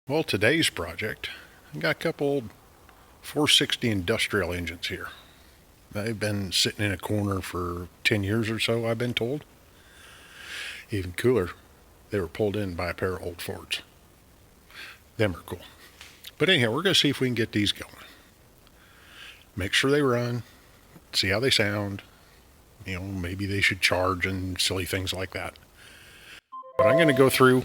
Well, today's project, I got a couple old 460 industrial engines here. They've been sitting in a corner for 10 years or so, I've been told. Even cooler, they were pulled in by a pair of old Fords. Them are cool. But anyhow, we're going to see if we can get these going. Make sure they run, see how they sound. Maybe they should charge and silly things like that. But I'm going to go through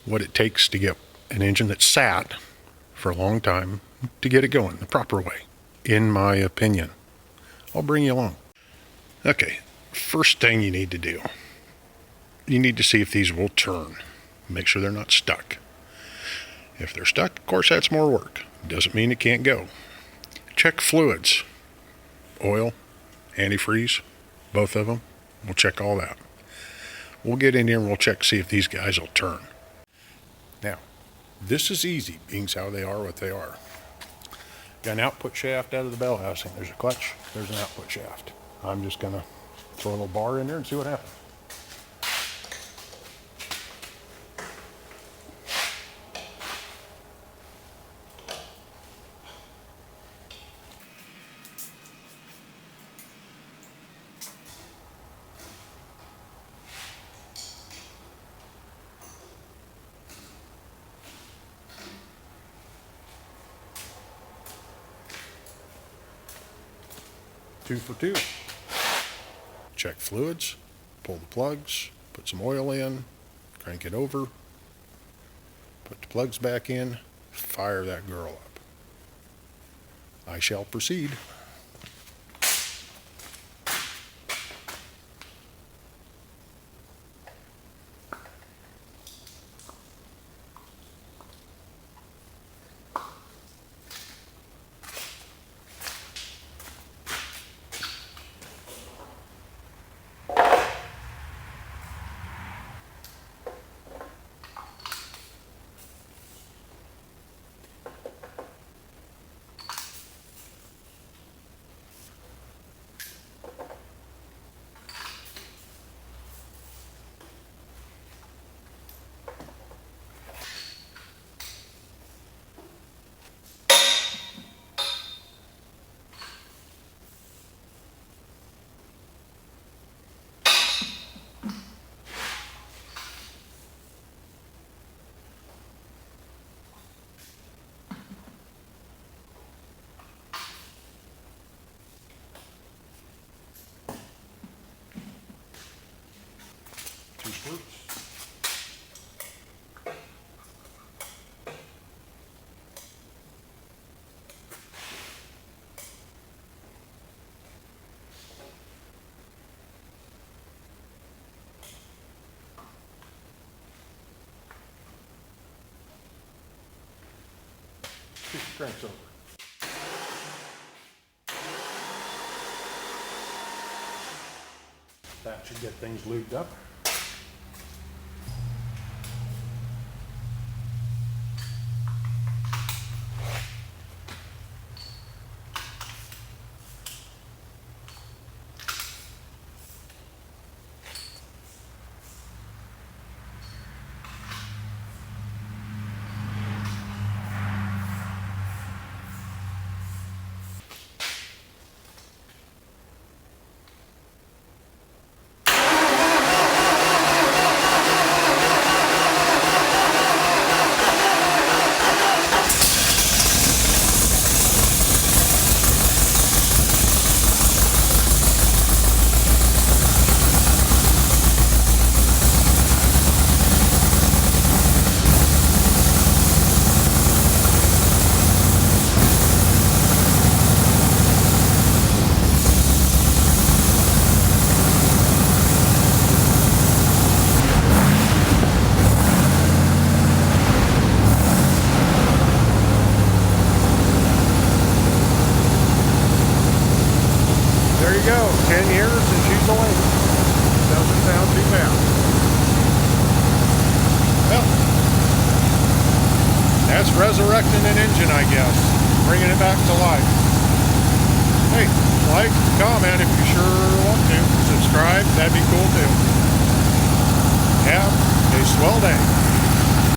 what it takes to get an engine that sat for a long time to get it going the proper way, in my opinion. I'll bring you along. Okay, first thing you need to do, you need to see if these will turn. Make sure they're not stuck. If they're stuck, of course, that's more work. Doesn't mean it can't go. Check fluids, oil, antifreeze, both of them. We'll check all that. We'll get in here and we'll check, see if these guys will turn. Now, this is easy, being how they are what they are. Got an output shaft out of the bell housing. There's a clutch, there's an output shaft. I'm just gonna throw a little bar in there and see what happens. Two for two. Check fluids, pull the plugs, put some oil in, crank it over, put the plugs back in, fire that girl up. I shall proceed. Two squirts. Keep the cranks over. That should get things lubed up. There you go, 10 years and she's a lady. Doesn't sound too bad. Well, that's resurrecting an engine, I guess. Bringing it back to life. Hey, like, comment if you sure want to. Subscribe, that'd be cool too. Have a swell day.